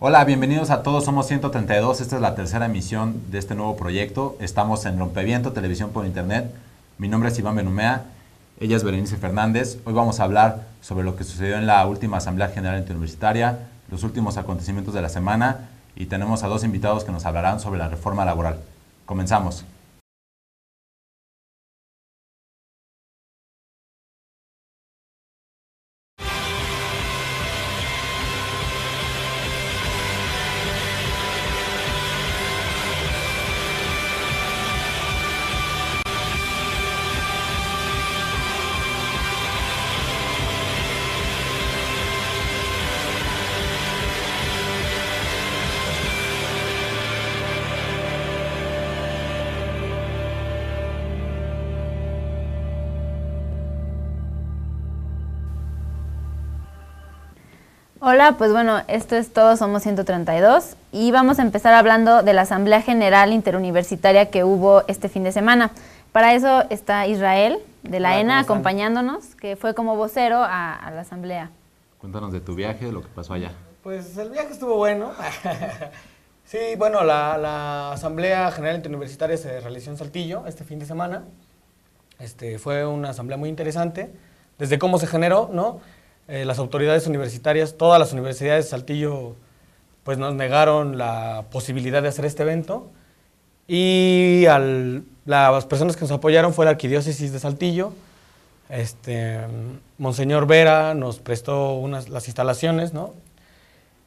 Hola, bienvenidos a todos, somos 132, esta es la tercera emisión de este nuevo proyecto. Estamos en Rompeviento, televisión por internet. Mi nombre es Iván Benumea, ella es Berenice Fernández. Hoy vamos a hablar sobre lo que sucedió en la última Asamblea General Interuniversitaria, los últimos acontecimientos de la semana y tenemos a dos invitados que nos hablarán sobre la reforma laboral. Comenzamos. Hola, pues bueno, esto es todo, somos 132 y vamos a empezar hablando de la Asamblea General Interuniversitaria que hubo este fin de semana. Para eso está Israel, de la ENA, acompañándonos, que fue como vocero a la Asamblea. Cuéntanos de tu viaje, de lo que pasó allá. Pues el viaje estuvo bueno. Sí, bueno, la Asamblea General Interuniversitaria se realizó en Saltillo este fin de semana. Fue una asamblea muy interesante, desde cómo se generó, ¿no? Las autoridades universitarias, todas las universidades de Saltillo, pues nos negaron la posibilidad de hacer este evento y las personas que nos apoyaron fue la Arquidiócesis de Saltillo. Monseñor Vera nos prestó las instalaciones, ¿no?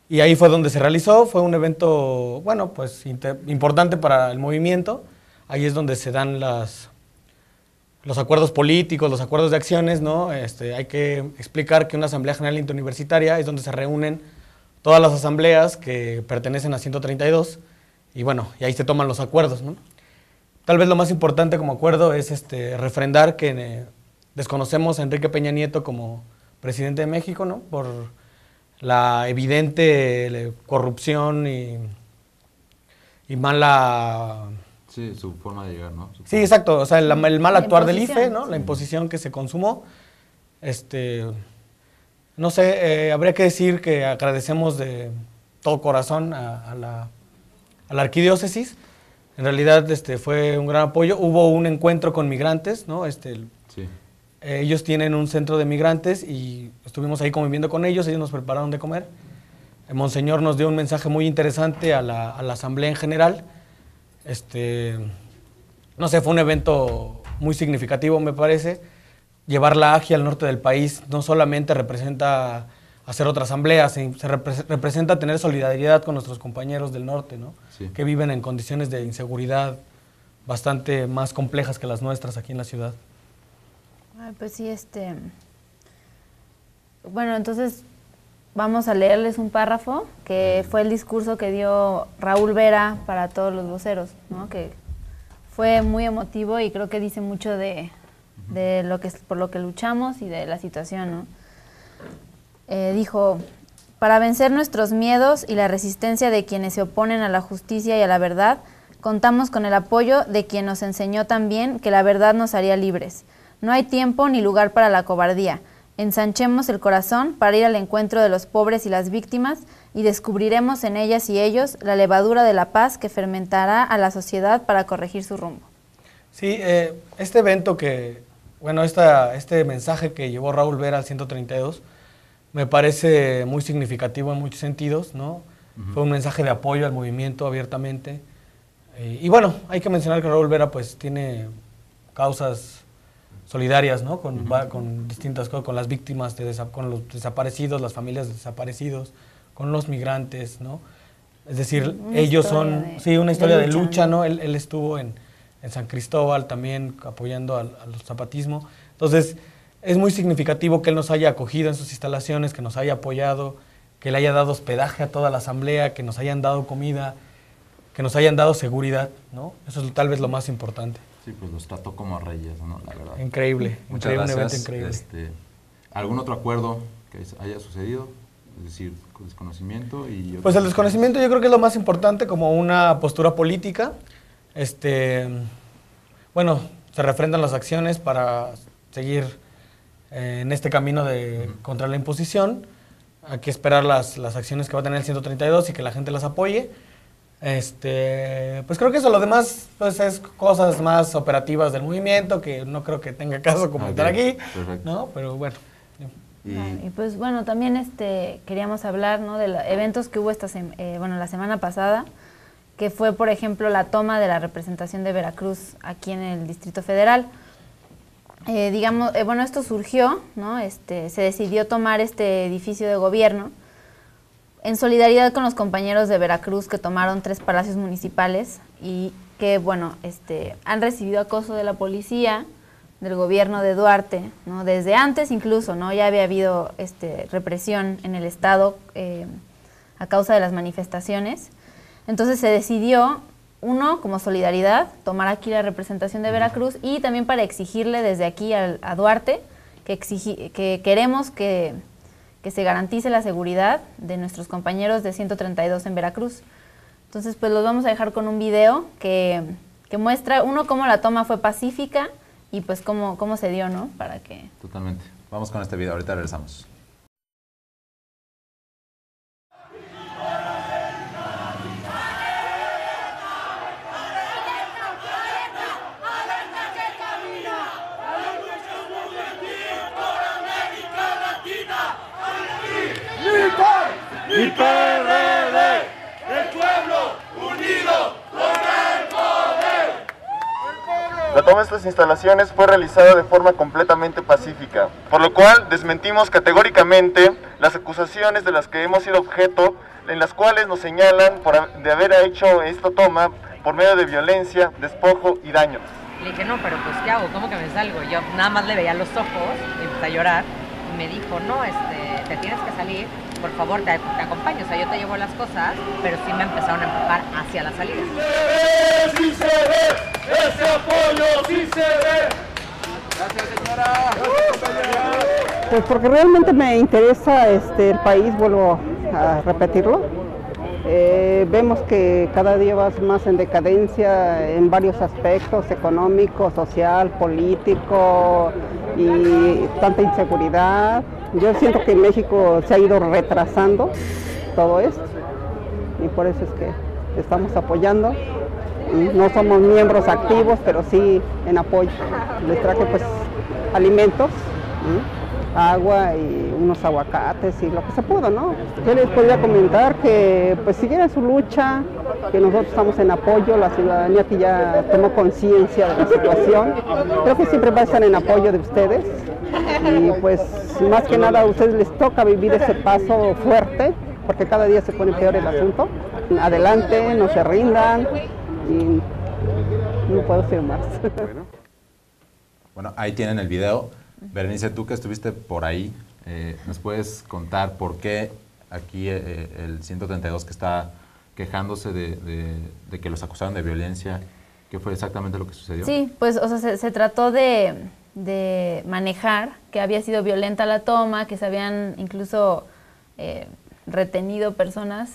Y ahí fue donde se realizó, fue un evento, bueno, pues importante para el movimiento. Ahí es donde se dan los acuerdos políticos, los acuerdos de acciones, ¿no? Hay que explicar que una Asamblea General Interuniversitaria es donde se reúnen todas las asambleas que pertenecen a 132 y bueno, y ahí se toman los acuerdos, ¿no? Tal vez lo más importante como acuerdo es refrendar que desconocemos a Enrique Peña Nieto como presidente de México, ¿no? Por la evidente corrupción y mala... Sí, su forma de llegar, ¿no? Sí, exacto, o sea, el mal actuar del IFE, ¿no? La imposición que se consumó. No sé, habría que decir que agradecemos de todo corazón a la Arquidiócesis. En realidad fue un gran apoyo. Hubo un encuentro con migrantes, ¿no? Sí. Ellos tienen un centro de migrantes y estuvimos ahí conviviendo con ellos, ellos nos prepararon de comer. El Monseñor nos dio un mensaje muy interesante a la asamblea en general. No sé, fue un evento muy significativo, me parece. Llevar la AGI al norte del país no solamente representa hacer otra asamblea, representa tener solidaridad con nuestros compañeros del norte, ¿no? Sí. Que viven en condiciones de inseguridad bastante más complejas que las nuestras aquí en la ciudad. Pues sí, bueno, entonces vamos a leerles un párrafo que fue el discurso que dio Raúl Vera para todos los voceros, ¿no? Que fue muy emotivo y creo que dice mucho de por lo que luchamos y de la situación, ¿no? Dijo: para vencer nuestros miedos y la resistencia de quienes se oponen a la justicia y a la verdad, contamos con el apoyo de quien nos enseñó también que la verdad nos haría libres. No hay tiempo ni lugar para la cobardía. Ensanchemos el corazón para ir al encuentro de los pobres y las víctimas y descubriremos en ellas y ellos la levadura de la paz que fermentará a la sociedad para corregir su rumbo. Sí, este evento este mensaje que llevó Raúl Vera al 132 me parece muy significativo en muchos sentidos, ¿no? Fue un mensaje de apoyo al movimiento abiertamente. Y bueno, hay que mencionar que Raúl Vera pues tiene causas solidarias, ¿no? Con distintas cosas, con las víctimas, con los desaparecidos, las familias de desaparecidos, con los migrantes, ¿no? Es decir, ellos son, una historia de lucha, ¿no? Él estuvo en San Cristóbal también apoyando al zapatismo. Entonces, es muy significativo que él nos haya acogido en sus instalaciones, que nos haya apoyado, que le haya dado hospedaje a toda la asamblea, que nos hayan dado comida, que nos hayan dado seguridad, ¿no? Eso es tal vez lo más importante. Sí, pues los trató como reyes, ¿no? La verdad. Increíble, Muchas un gracias. evento increíble. ¿Algún otro acuerdo que haya sucedido? Es decir, desconocimiento y... Pues el desconocimiento yo creo que es lo más importante como una postura política. Bueno, se refrendan las acciones para seguir en este camino contra la imposición. hay que esperar las acciones que va a tener el 132 y que la gente las apoye. Pues creo que eso, lo demás pues es cosas más operativas del movimiento que no creo que tenga caso comentar aquí, ¿no? Pero bueno. Y pues bueno, también queríamos hablar, ¿no?, de los eventos que hubo la semana pasada, que fue, por ejemplo, la toma de la representación de Veracruz aquí en el Distrito Federal. Esto surgió, ¿no? Se decidió tomar este edificio de gobierno en solidaridad con los compañeros de Veracruz que tomaron 3 palacios municipales y que, han recibido acoso de la policía, del gobierno de Duarte, ¿no? Desde antes incluso, ¿no? Ya había habido represión en el estado a causa de las manifestaciones. Entonces se decidió, uno, como solidaridad, tomar aquí la representación de Veracruz y también para exigirle desde aquí a Duarte que queremos que se garantice la seguridad de nuestros compañeros de 132 en Veracruz. Entonces, pues los vamos a dejar con un video que muestra, uno, cómo la toma fue pacífica y pues cómo se dio, ¿no? Para que... Totalmente. Vamos con este video, ahorita regresamos. ¡Mi PRD! ¡El pueblo unido contra el poder! La toma de estas instalaciones fue realizada de forma completamente pacífica, por lo cual desmentimos categóricamente las acusaciones de las que hemos sido objeto, en las cuales nos señalan de haber hecho esta toma por medio de violencia, despojo y daño. Le dije, no, pero pues ¿qué hago? ¿Cómo que me salgo? Yo nada más le veía los ojos y empecé a llorar y me dijo, no, te tienes que salir. Por favor, te acompaño, o sea, yo te llevo las cosas, pero sí me empezaron a empujar hacia la salida. ¡Sí se ve! ¡Ese apoyo sí se ve! Gracias, señora. Pues porque realmente me interesa el país, vuelvo a repetirlo. Vemos que cada día va más en decadencia en varios aspectos, económico, social, político y tanta inseguridad. Yo siento que México se ha ido retrasando todo esto y por eso es que estamos apoyando. No somos miembros activos, pero sí en apoyo. Les traje pues alimentos, agua y unos aguacates y lo que se pudo, ¿no? Yo les podría comentar que pues siguieran su lucha, que nosotros estamos en apoyo, la ciudadanía que ya tomó conciencia de la situación. Creo que siempre va a estar en apoyo de ustedes y pues más que nada a ustedes les toca vivir ese paso fuerte porque cada día se pone peor el asunto. Adelante, no se rindan y no puedo decir más. Bueno, ahí tienen el video. Berenice, tú que estuviste por ahí, ¿nos puedes contar por qué aquí el 132 que está quejándose de que los acusaron de violencia? ¿Qué fue exactamente lo que sucedió? Sí, pues o sea, se trató de manejar que había sido violenta la toma, que se habían incluso retenido personas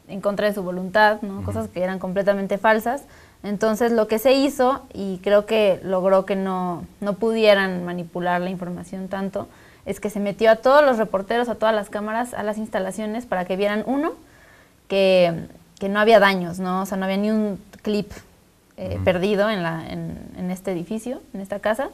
en contra de su voluntad, ¿no? Cosas que eran completamente falsas. Entonces lo que se hizo, y creo que logró que no pudieran manipular la información tanto, es que se metió a todos los reporteros, a todas las cámaras, a las instalaciones para que vieran, uno, que no había daños, ¿no? O sea, no había ni un clip perdido en este edificio, en esta casa.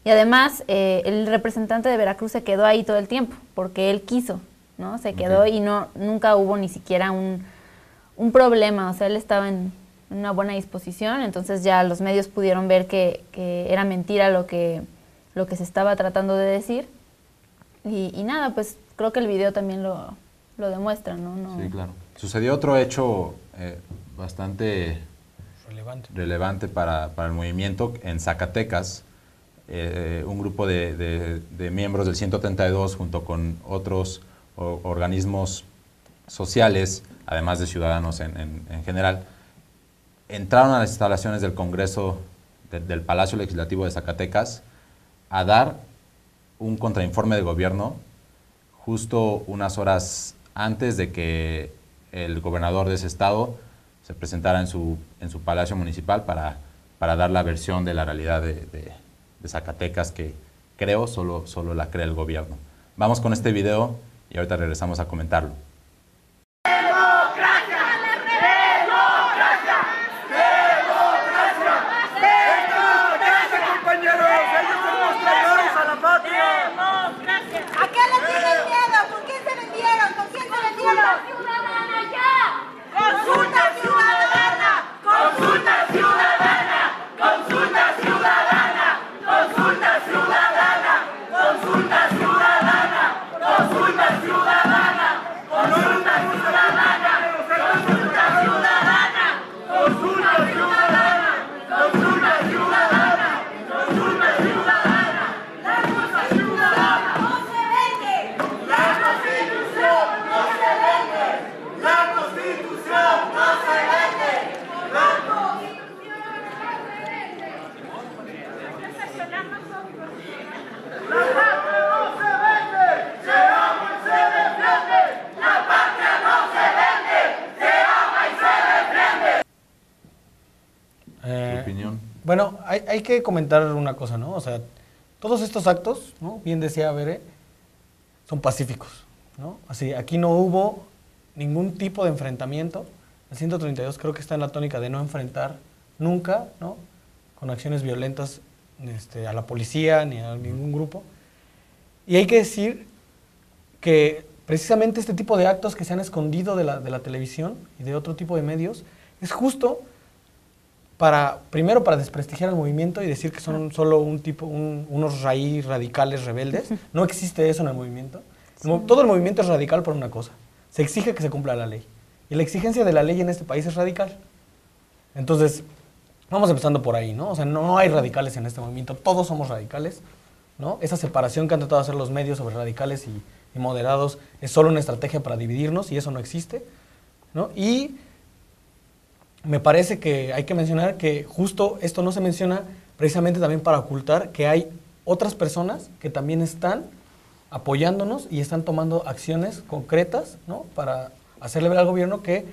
Y además, el representante de Veracruz se quedó ahí todo el tiempo, porque él quiso, ¿no? Se quedó y nunca hubo ni siquiera un problema, o sea, él estaba en una buena disposición, entonces ya los medios pudieron ver que era mentira lo que se estaba tratando de decir. Y nada, pues creo que el video también lo demuestra, ¿no? Sí, claro. Sucedió otro hecho bastante relevante para el movimiento en Zacatecas. Un grupo de miembros del 132 junto con otros organismos sociales, además de ciudadanos en general, entraron a las instalaciones del Congreso, del Palacio Legislativo de Zacatecas, a dar un contrainforme de gobierno justo unas horas antes de que el gobernador de ese estado se presentara en su palacio municipal para dar la versión de la realidad de Zacatecas, que creo solo la cree el gobierno. Vamos con este video y ahorita regresamos a comentarlo. Bueno, hay que comentar una cosa, ¿no? O sea, todos estos actos, ¿no? Bien decía Bere, son pacíficos, ¿no? Así, aquí no hubo ningún tipo de enfrentamiento. El 132 creo que está en la tónica de no enfrentar nunca, ¿no? Con acciones violentas a la policía ni a ningún grupo. Y hay que decir que precisamente este tipo de actos que se han escondido de la televisión y de otro tipo de medios es justo primero para desprestigiar al movimiento y decir que son solo unos radicales rebeldes. No existe eso en el movimiento. Sí. Todo el movimiento es radical por una cosa. Se exige que se cumpla la ley. Y la exigencia de la ley en este país es radical. Entonces, vamos empezando por ahí, ¿no? O sea, no hay radicales en este movimiento. Todos somos radicales, ¿no? Esa separación que han tratado de hacer los medios sobre radicales y moderados es solo una estrategia para dividirnos y eso no existe, ¿no? Y me parece que hay que mencionar que justo esto no se menciona precisamente también para ocultar que hay otras personas que también están apoyándonos y están tomando acciones concretas, ¿no? Para hacerle ver al gobierno que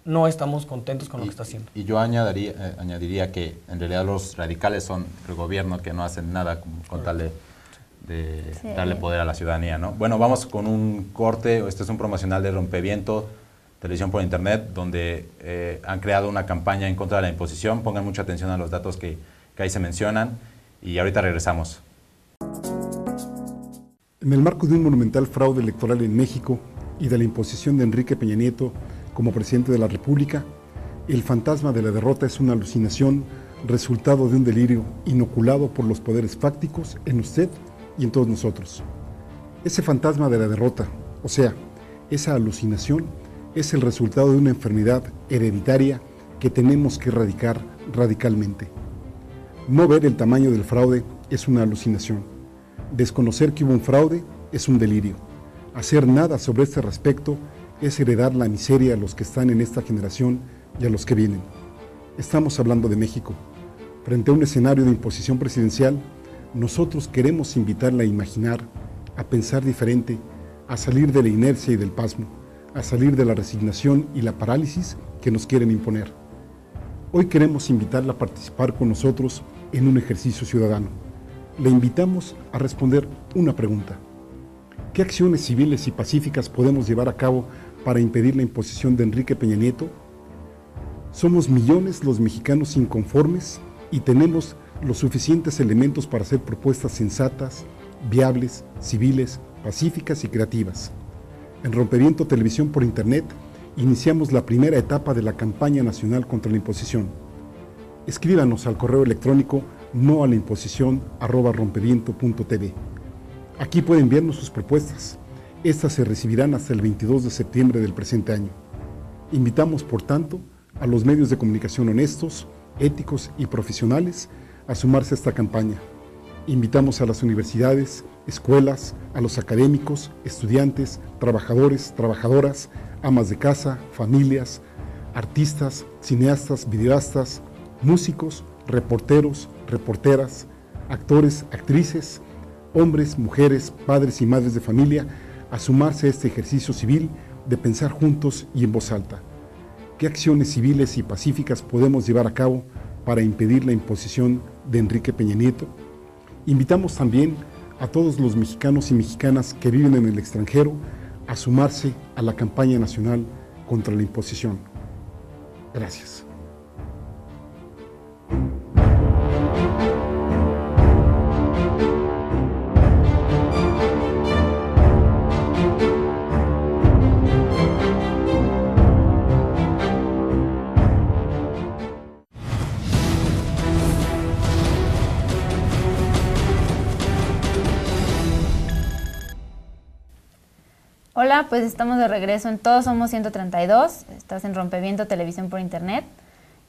no estamos contentos con lo que está haciendo. Y yo añadiría que en realidad los radicales son el gobierno que no hacen nada con tal de darle poder a la ciudadanía, ¿no? Bueno, vamos con un corte. Este es un promocional de Rompeviento, televisión por internet, donde han creado una campaña en contra de la imposición. Pongan mucha atención a los datos que ahí se mencionan y ahorita regresamos. En el marco de un monumental fraude electoral en México y de la imposición de Enrique Peña Nieto como presidente de la República, el fantasma de la derrota es una alucinación resultado de un delirio inoculado por los poderes fácticos en usted y en todos nosotros. Ese fantasma de la derrota, o sea, esa alucinación, es el resultado de una enfermedad hereditaria que tenemos que erradicar radicalmente. No ver el tamaño del fraude es una alucinación. Desconocer que hubo un fraude es un delirio. Hacer nada sobre este respecto es heredar la miseria a los que están en esta generación y a los que vienen. Estamos hablando de México. Frente a un escenario de imposición presidencial, nosotros queremos invitarla a imaginar, a pensar diferente, a salir de la inercia y del pasmo, a salir de la resignación y la parálisis que nos quieren imponer. Hoy queremos invitarla a participar con nosotros en un ejercicio ciudadano. Le invitamos a responder una pregunta. ¿Qué acciones civiles y pacíficas podemos llevar a cabo para impedir la imposición de Enrique Peña Nieto? Somos millones los mexicanos inconformes y tenemos los suficientes elementos para hacer propuestas sensatas, viables, civiles, pacíficas y creativas. En Rompeviento Televisión por Internet iniciamos la primera etapa de la campaña nacional contra la imposición. Escríbanos al correo electrónico noalaimposición@rompeviento.tv. Aquí pueden enviarnos sus propuestas. Estas se recibirán hasta el 22 de septiembre del presente año. Invitamos, por tanto, a los medios de comunicación honestos, éticos y profesionales a sumarse a esta campaña. Invitamos a las universidades, escuelas, a los académicos, estudiantes, trabajadores, trabajadoras, amas de casa, familias, artistas, cineastas, videoastas, músicos, reporteros, reporteras, actores, actrices, hombres, mujeres, padres y madres de familia, a sumarse a este ejercicio civil de pensar juntos y en voz alta. ¿Qué acciones civiles y pacíficas podemos llevar a cabo para impedir la imposición de Enrique Peña Nieto? Invitamos también a todos los mexicanos y mexicanas que viven en el extranjero a sumarse a la campaña nacional contra la imposición. Gracias. Hola, pues estamos de regreso en Todos Somos 132, estás en Rompeviento Televisión por Internet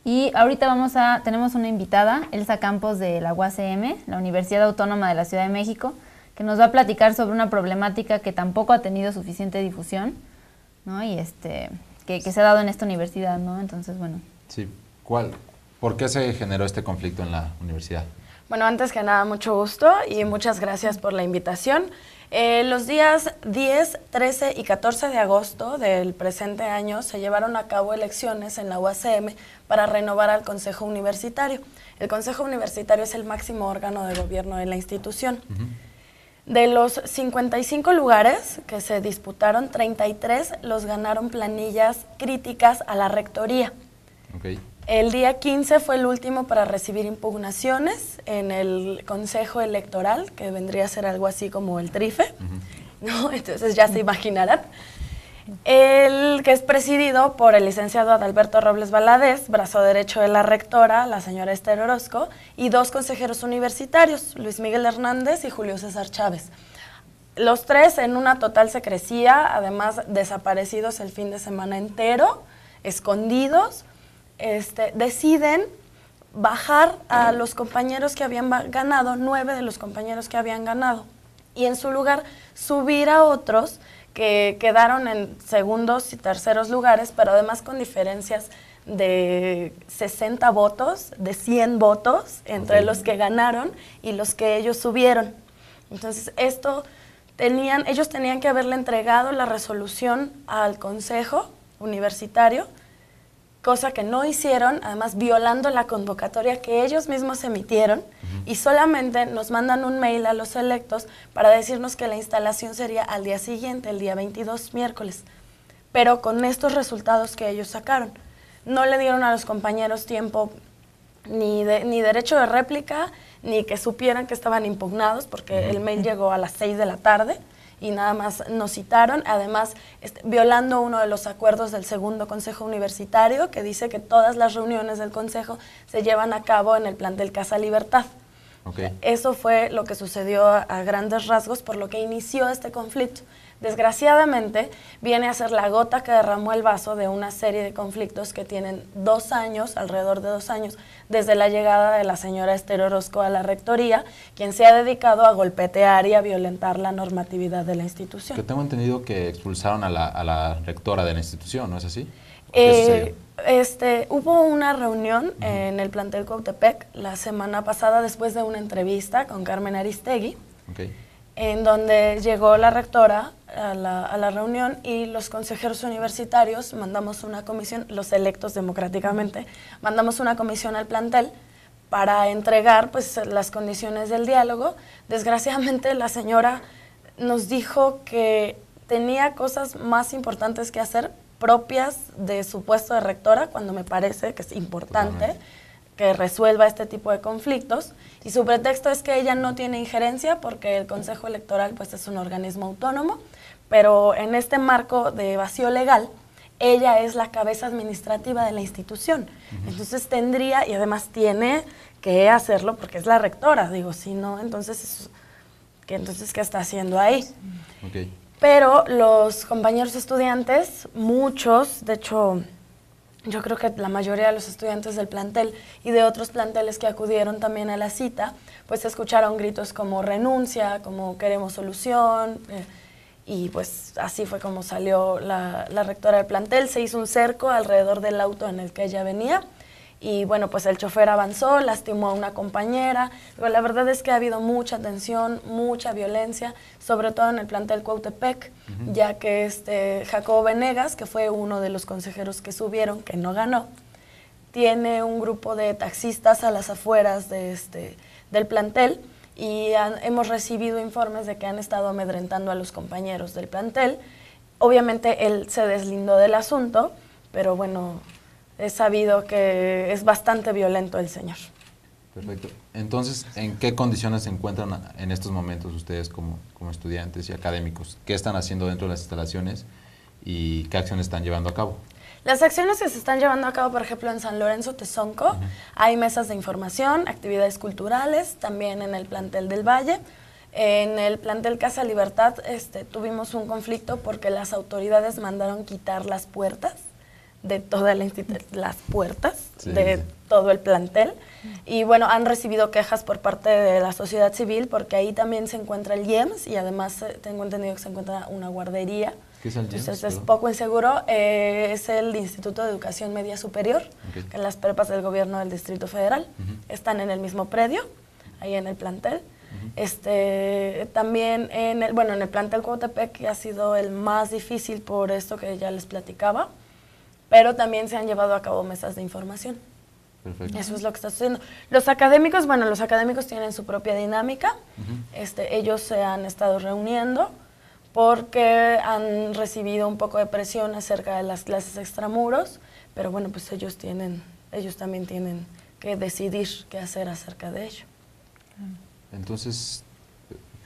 y ahorita tenemos una invitada, Elsa Campos de la UACM, la Universidad Autónoma de la Ciudad de México, que nos va a platicar sobre una problemática que tampoco ha tenido suficiente difusión, ¿no? Y que se ha dado en esta universidad, ¿no? Entonces, bueno. Sí, ¿por qué se generó este conflicto en la universidad? Bueno, antes que nada, mucho gusto y muchas gracias por la invitación. Los días 10, 13 y 14 de agosto del presente año se llevaron a cabo elecciones en la UACM para renovar al Consejo Universitario. El Consejo Universitario es el máximo órgano de gobierno de la institución. De los 55 lugares que se disputaron, 33 los ganaron planillas críticas a la rectoría. Okay. El día 15 fue el último para recibir impugnaciones en el Consejo Electoral, que vendría a ser algo así como el TRIFE, ¿no? Entonces ya se imaginarán. El que es presidido por el licenciado Adalberto Robles Valadez, brazo derecho de la rectora, la señora Esther Orozco, y 2 consejeros universitarios, Luis Miguel Hernández y Julio César Chávez. Los 3 en una total secrecía, además desaparecidos el fin de semana entero, escondidos. Deciden bajar a los compañeros que habían ganado, 9 de los compañeros que habían ganado, y en su lugar subir a otros que quedaron en segundos y terceros lugares, pero además con diferencias de 60 votos, de 100 votos entre los que ganaron y los que ellos subieron. Entonces ellos tenían que haberle entregado la resolución al Consejo Universitario, cosa que no hicieron, además violando la convocatoria que ellos mismos emitieron, y solamente nos mandan un mail a los electos para decirnos que la instalación sería al día siguiente, el día 22, miércoles, pero con estos resultados que ellos sacaron. No le dieron a los compañeros tiempo ni derecho de réplica, ni que supieran que estaban impugnados, porque el mail llegó a las 6 de la tarde, y nada más nos citaron, además violando uno de los acuerdos del segundo Consejo Universitario, que dice que todas las reuniones del Consejo se llevan a cabo en el plantel Casa Libertad. Okay. Eso fue lo que sucedió a grandes rasgos, por lo que inició este conflicto. Desgraciadamente, viene a ser la gota que derramó el vaso de una serie de conflictos que tienen 2 años, alrededor de 2 años, desde la llegada de la señora Esther Orozco a la rectoría, quien se ha dedicado a golpetear y a violentar la normatividad de la institución. Que tengo entendido que expulsaron a la rectora de la institución, ¿no es así? Hubo una reunión en el plantel Cuautepec la semana pasada, después de una entrevista con Carmen Aristegui, en donde llegó la rectora a la reunión, y los consejeros universitarios mandamos una comisión, los electos democráticamente, mandamos una comisión al plantel para entregar pues las condiciones del diálogo. Desgraciadamente la señora nos dijo que tenía cosas más importantes que hacer, propias de su puesto de rectora, cuando me parece que es importante que resuelva este tipo de conflictos, y su pretexto es que ella no tiene injerencia porque el Consejo Electoral pues es un organismo autónomo, pero en este marco de vacío legal, ella es la cabeza administrativa de la institución. Entonces tendría, y además tiene que hacerlo porque es la rectora, digo, si no, entonces ¿qué está haciendo ahí? Pero los compañeros estudiantes, muchos, de hecho, yo creo que la mayoría de los estudiantes del plantel y de otros planteles que acudieron también a la cita, pues escucharon gritos como renuncia, como queremos solución, y pues así fue como salió la rectora del plantel. Se hizo un cerco alrededor del auto en el que ella venía, y bueno, pues el chofer avanzó, lastimó a una compañera. Pero la verdad es que ha habido mucha tensión, mucha violencia, sobre todo en el plantel Cuautepec, ya que Jacobo Venegas, que fue uno de los consejeros que subieron, que no ganó, tiene un grupo de taxistas a las afueras del plantel, y hemos recibido informes de que han estado amedrentando a los compañeros del plantel, Obviamente él se deslindó del asunto, pero bueno, es sabido que es bastante violento el señor. Perfecto. Entonces, ¿en qué condiciones se encuentran en estos momentos ustedes como estudiantes y académicos? ¿Qué están haciendo dentro de las instalaciones y qué acciones están llevando a cabo? Las acciones que se están llevando a cabo, por ejemplo, en San Lorenzo Tezonco, hay mesas de información, actividades culturales, también en el plantel del Valle. En el plantel Casa Libertad tuvimos un conflicto porque las autoridades mandaron quitar las puertas de toda la todo el plantel. Y bueno, han recibido quejas por parte de la sociedad civil porque ahí también se encuentra el IEMS y además tengo entendido que se encuentra una guardería. ¿Qué es el IEMS? Entonces es poco inseguro. Es el Instituto de Educación Media Superior, que en las prepas del gobierno del Distrito Federal están en el mismo predio, ahí en el plantel. También en el plantel Cuautepec, que ha sido el más difícil por esto que ya les platicaba, pero también se han llevado a cabo mesas de información. Perfecto. Eso es lo que está sucediendo. Los académicos tienen su propia dinámica. Ellos se han estado reuniendo porque han recibido un poco de presión acerca de las clases extramuros, pero bueno, pues ellos también tienen que decidir qué hacer acerca de ello. Entonces,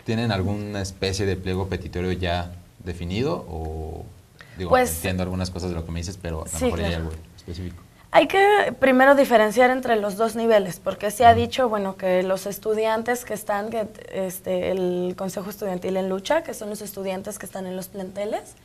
¿tienen alguna especie de pliego petitorio ya definido? O digo, pues, entiendo algunas cosas de lo que me dices, pero a lo sí, mejor claro, hay algo específico. Hay que primero diferenciar entre los dos niveles, porque se ha dicho, bueno, que los estudiantes que están, el Consejo Estudiantil en Lucha, que son los estudiantes que están en los planteles,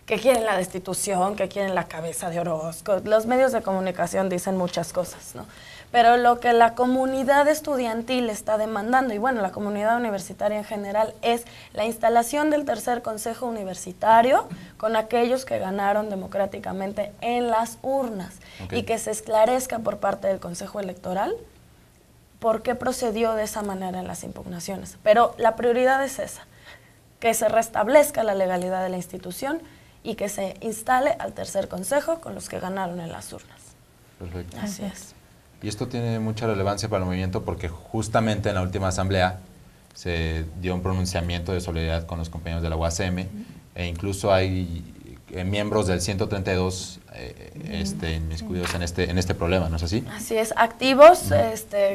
que quieren la destitución, que quieren la cabeza de Orozco. Los medios de comunicación dicen muchas cosas, ¿no? Pero lo que la comunidad estudiantil está demandando, y bueno, la comunidad universitaria en general, es la instalación del tercer consejo universitario con aquellos que ganaron democráticamente en las urnas. Y que se esclarezca por parte del Consejo Electoral por qué procedió de esa manera en las impugnaciones. Pero la prioridad es esa, que se restablezca la legalidad de la institución y que se instale al tercer consejo con los que ganaron en las urnas. Perfecto. Así es. Y esto tiene mucha relevancia para el movimiento porque justamente en la última asamblea se dio un pronunciamiento de solidaridad con los compañeros de la UACM e incluso hay miembros del 132 inmiscuidos en este problema, ¿no es así? Así es, activos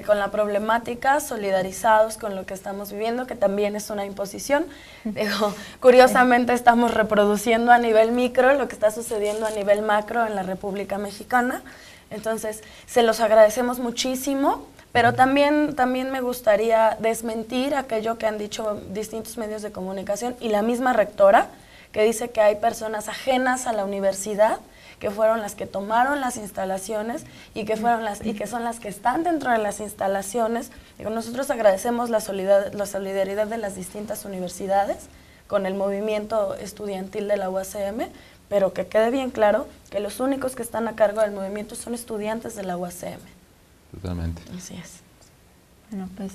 con la problemática, solidarizados con lo que estamos viviendo, que también es una imposición. Digo, curiosamente estamos reproduciendo a nivel micro lo que está sucediendo a nivel macro en la República Mexicana. Entonces, se los agradecemos muchísimo, pero también me gustaría desmentir aquello que han dicho distintos medios de comunicación y la misma rectora, que dice que hay personas ajenas a la universidad que fueron las que tomaron las instalaciones y que son las que están dentro de las instalaciones. Digo, nosotros agradecemos la solidaridad de las distintas universidades con el movimiento estudiantil de la UACM, pero que quede bien claro que los únicos que están a cargo del movimiento son estudiantes de la UACM. Totalmente. Así es. Bueno, pues...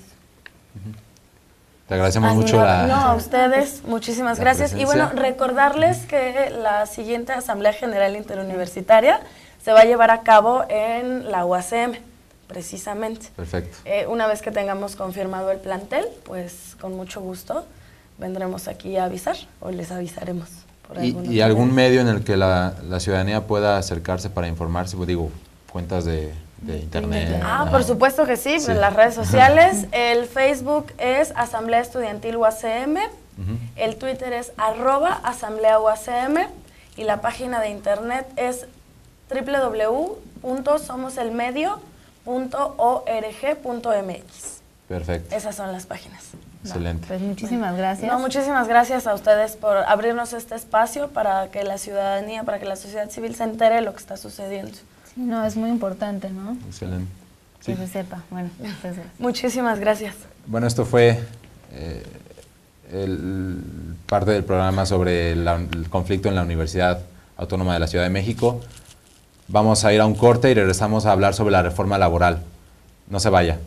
Te agradecemos mucho a ustedes, muchísimas gracias. Presencia. Y bueno, recordarles que la siguiente Asamblea General Interuniversitaria se va a llevar a cabo en la UACM, precisamente. Perfecto. Una vez que tengamos confirmado el plantel, pues con mucho gusto vendremos aquí a avisar o les avisaremos. ¿Y algún medio en el que la ciudadanía pueda acercarse para informarse? Pues digo, cuentas de internet. Por supuesto que sí, en las redes sociales. El Facebook es Asamblea Estudiantil UACM, el Twitter es @AsambleaUACM y la página de internet es www.somoselmedio.org.mx. Perfecto. Esas son las páginas. Excelente. Pues muchísimas gracias. No, muchísimas gracias a ustedes por abrirnos este espacio para que la ciudadanía, para que la sociedad civil se entere de lo que está sucediendo. Sí, no, es muy importante, ¿no? Excelente. Que se sepa. Bueno, muchas gracias. Muchísimas gracias. Bueno, esto fue parte del programa sobre el conflicto en la Universidad Autónoma de la Ciudad de México. Vamos a ir a un corte y regresamos a hablar sobre la reforma laboral. No se vaya.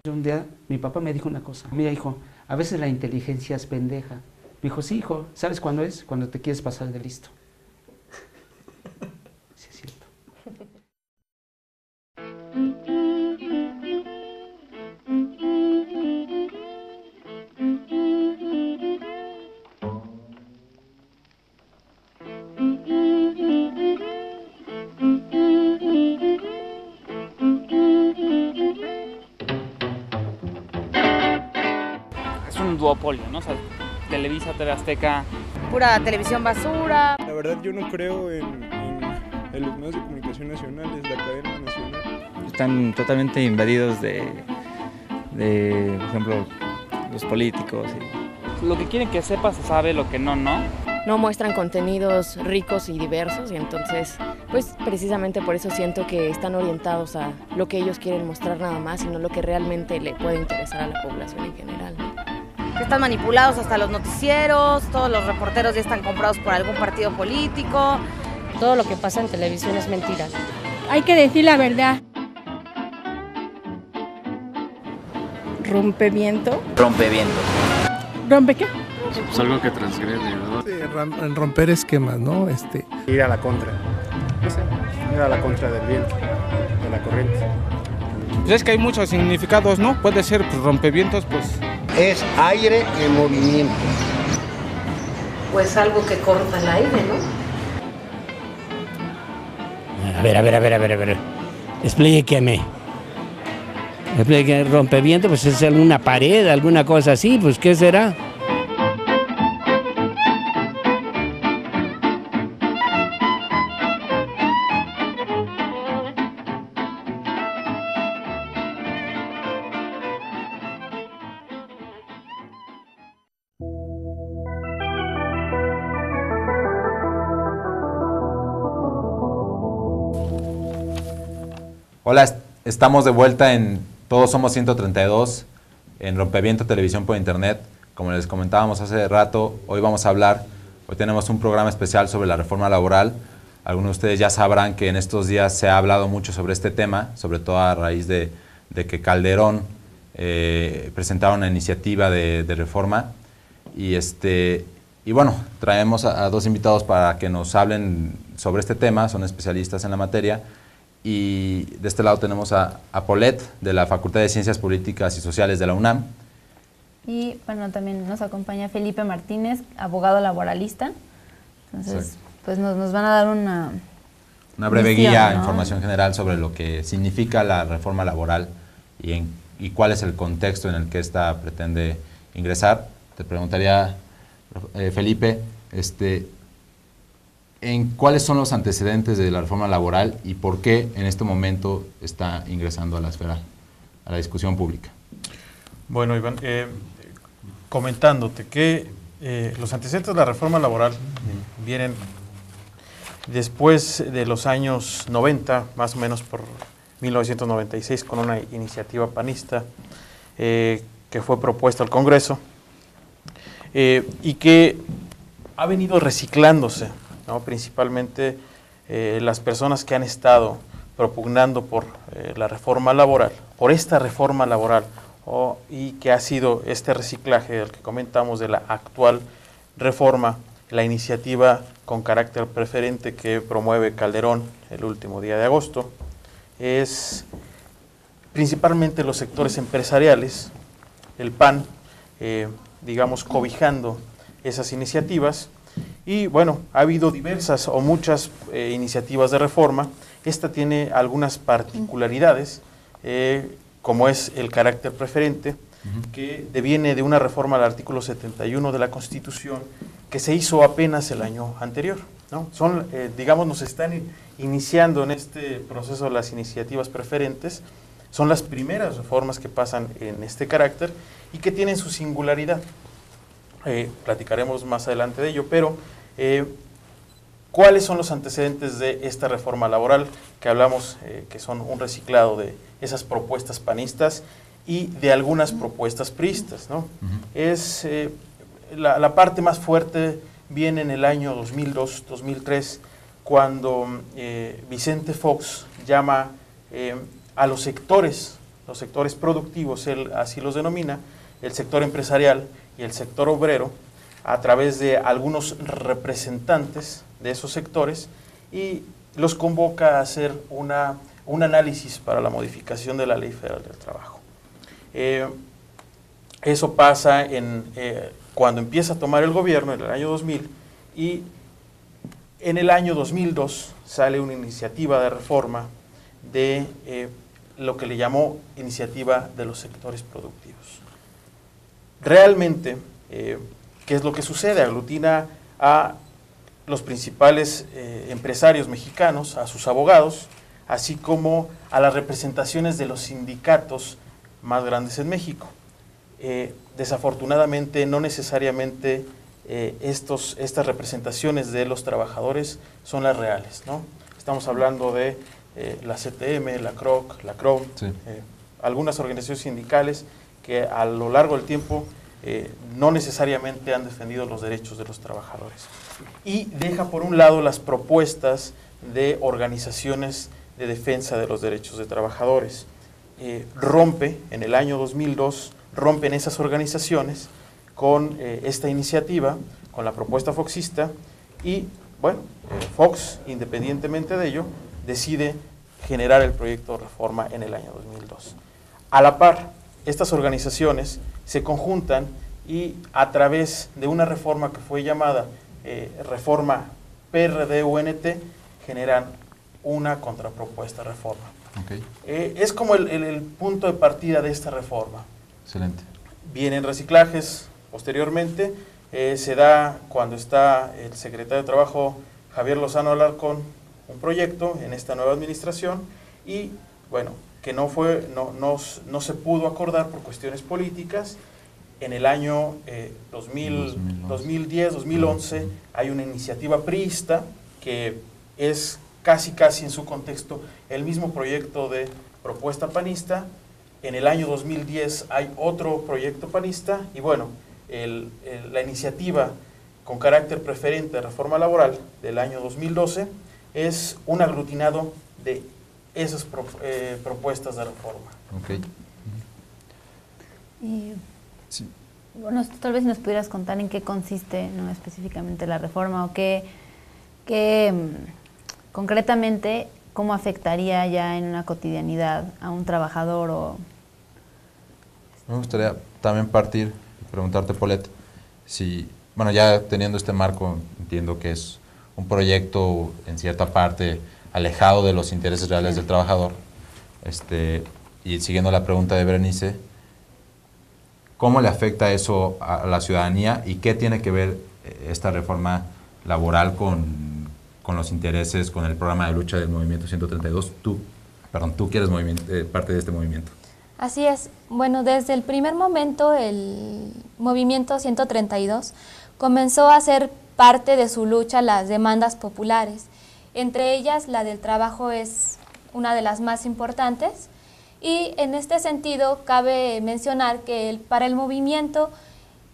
Un día mi papá me dijo una cosa: mira, hijo, a veces la inteligencia es pendeja. dijo, sí, hijo, ¿sabes cuándo es? Cuando te quieres pasar de listo. Sí, es cierto. Es un duopolio, ¿no? O sea, Televisa, TV Azteca. Pura televisión basura. La verdad yo no creo en los medios de comunicación nacionales, la cadena nacional. Están totalmente invadidos de por ejemplo, los políticos. Lo que quieren que sepa se sabe, lo que no, no. No muestran contenidos ricos y diversos y entonces, pues precisamente por eso siento que están orientados a lo que ellos quieren mostrar nada más y no lo que realmente le puede interesar a la población en general, ¿no? Que están manipulados hasta los noticieros, todos los reporteros ya están comprados por algún partido político. Todo lo que pasa en televisión es mentira. Hay que decir la verdad. Rompeviento. Rompeviento. ¿Rompe qué? Pues algo que transgrede, ¿no? Sí, romper esquemas, ¿no? Ir a la contra. No sé, ir a la contra del viento, de la corriente. Pues es que hay muchos significados, ¿no? Puede ser pues, rompevientos, pues... Es aire en movimiento. Pues algo que corta el aire, ¿no? A ver. Explíqueme. Rompeviento, pues es alguna pared, alguna cosa así, pues ¿qué será? Hola, estamos de vuelta en Todos Somos 132, en Rompeviento Televisión por Internet. Como les comentábamos hace rato, hoy tenemos un programa especial sobre la reforma laboral. Algunos de ustedes ya sabrán que en estos días se ha hablado mucho sobre este tema, sobre todo a raíz de que Calderón presentara una iniciativa de reforma. Y bueno, traemos a dos invitados para que nos hablen sobre este tema, son especialistas en la materia. Y de este lado tenemos a Paulette, de la Facultad de Ciencias Políticas y Sociales de la UNAM. Y bueno, también nos acompaña Felipe Martínez, abogado laboralista. Entonces, sí, pues nos van a dar una breve guía, ¿no? Información general sobre lo que significa la reforma laboral y cuál es el contexto en el que ésta pretende ingresar. Te preguntaría, Felipe, ¿cuáles son los antecedentes de la reforma laboral y por qué en este momento está ingresando a la esfera, a la discusión pública? Bueno, Iván, comentándote que los antecedentes de la reforma laboral vienen después de los años 90, más o menos por 1996, con una iniciativa panista que fue propuesta al Congreso y que ha venido reciclándose, ¿no? Principalmente las personas que han estado propugnando por la reforma laboral, por esta reforma laboral, y que ha sido este reciclaje del que comentamos de la actual reforma, la iniciativa con carácter preferente que promueve Calderón el último día de agosto, es principalmente los sectores empresariales, el PAN, digamos, cobijando esas iniciativas. Y bueno, ha habido diversas o muchas iniciativas de reforma. Esta tiene algunas particularidades, como es el carácter preferente, que deviene de una reforma al artículo 71 de la Constitución, que se hizo apenas el año anterior, ¿no? Son, digamos, nos están iniciando en este proceso las iniciativas preferentes. Son las primeras reformas que pasan en este carácter y que tienen su singularidad. Platicaremos más adelante de ello, pero ¿cuáles son los antecedentes de esta reforma laboral? Que hablamos que son un reciclado de esas propuestas panistas y de algunas propuestas priistas, ¿no? Es, la parte más fuerte viene en el año 2002-2003, cuando Vicente Fox llama a los sectores productivos, él así los denomina, el sector empresarial y el sector obrero, a través de algunos representantes de esos sectores y los convoca a hacer un análisis para la modificación de la Ley Federal del Trabajo. Eso pasa cuando empieza a tomar el gobierno en el año 2000 y en el año 2002 sale una iniciativa de reforma de lo que le llamó Iniciativa de los Sectores Productivos. Realmente, ¿qué es lo que sucede? Aglutina a los principales empresarios mexicanos, a sus abogados, así como a las representaciones de los sindicatos más grandes en México. Desafortunadamente, no necesariamente estas representaciones de los trabajadores son las reales, ¿no? Estamos hablando de la CTM, la CROC, la CROM, sí. Algunas organizaciones sindicales que a lo largo del tiempo no necesariamente han defendido los derechos de los trabajadores. Y deja por un lado las propuestas de organizaciones de defensa de los derechos de trabajadores. Rompe, en el año 2002, rompen esas organizaciones con esta iniciativa, con la propuesta foxista, y bueno, Fox, independientemente de ello, decide generar el proyecto de reforma en el año 2002. A la par, estas organizaciones se conjuntan y a través de una reforma que fue llamada reforma PRD-UNT, generan una contrapropuesta reforma. Okay. Es como el punto de partida de esta reforma. Excelente. Vienen reciclajes posteriormente, se da cuando está el secretario de Trabajo Javier Lozano Alarcón un proyecto en esta nueva administración y bueno, que no se pudo acordar por cuestiones políticas. En el año 2010, 2011 hay una iniciativa priista que es casi en su contexto el mismo proyecto de propuesta panista. En el año 2010 hay otro proyecto panista y bueno, la iniciativa con carácter preferente de reforma laboral del año 2012 es un aglutinado de esas propuestas de reforma. Okay. Sí. Bueno, tal vez nos pudieras contar en qué consiste, no específicamente la reforma, o qué concretamente, cómo afectaría ya en una cotidianidad a un trabajador o... Me gustaría también partir y preguntarte, Paulette, si, bueno, ya teniendo este marco, entiendo que es un proyecto en cierta parte alejado de los intereses reales del trabajador, y siguiendo la pregunta de Berenice, ¿cómo le afecta eso a la ciudadanía y qué tiene que ver esta reforma laboral con los intereses, con el programa de lucha del Movimiento 132? Tú que eres parte de este movimiento. Así es. Bueno, desde el primer momento el Movimiento 132 comenzó a hacer parte de su lucha las demandas populares. Entre ellas, la del trabajo es una de las más importantes. Y en este sentido, cabe mencionar que para el movimiento,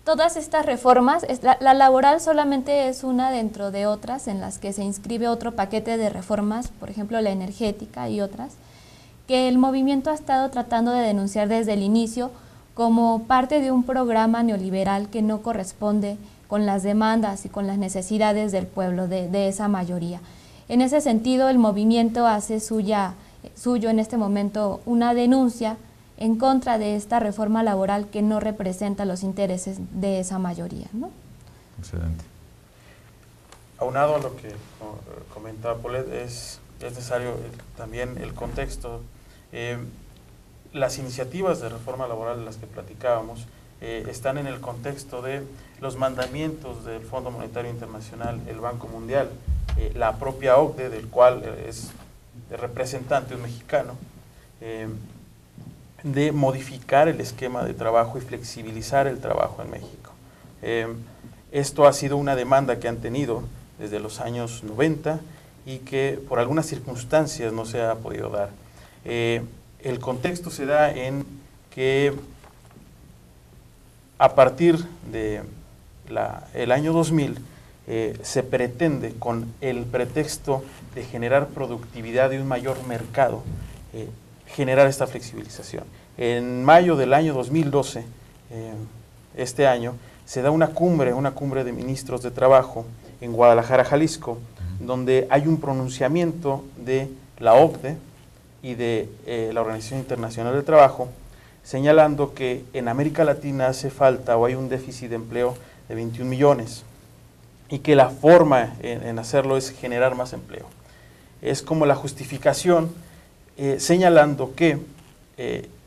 todas estas reformas, la laboral solamente es una dentro de otras en las que se inscribe otro paquete de reformas, por ejemplo la energética y otras, que el movimiento ha estado tratando de denunciar desde el inicio como parte de un programa neoliberal que no corresponde con las demandas y con las necesidades del pueblo, de esa mayoría. En ese sentido, el movimiento hace suyo en este momento una denuncia en contra de esta reforma laboral que no representa los intereses de esa mayoría, ¿no? Excelente. Aunado a lo que comentaba Paulette, es necesario también el contexto. Las iniciativas de reforma laboral de las que platicábamos están en el contexto de los mandamientos del Fondo Monetario Internacional, el Banco Mundial, la propia OCDE, del cual es representante un mexicano, de modificar el esquema de trabajo y flexibilizar el trabajo en México. Esto ha sido una demanda que han tenido desde los años 90 y que por algunas circunstancias no se ha podido dar. El contexto se da en que a partir de el año 2000 se pretende, con el pretexto de generar productividad y un mayor mercado, generar esta flexibilización. En mayo del año 2012, este año, se da una cumbre de ministros de trabajo en Guadalajara, Jalisco, donde hay un pronunciamiento de la OCDE y de la Organización Internacional del Trabajo, señalando que en América Latina hace falta o hay un déficit de empleo de 21 millones y que la forma en hacerlo es generar más empleo. Es como la justificación señalando que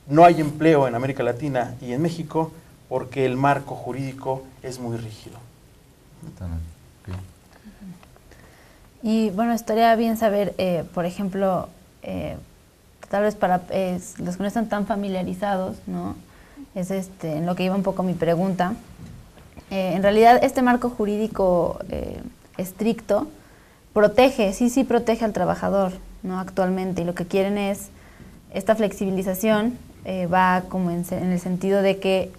no hay empleo en América Latina y en México porque el marco jurídico es muy rígido. Y bueno, estaría bien saber, por ejemplo, tal vez para los que no están tan familiarizados, ¿no? Es en lo que iba un poco mi pregunta. En realidad, este marco jurídico estricto protege, sí protege al trabajador, ¿no? Actualmente, y lo que quieren es, esta flexibilización va como en el sentido de que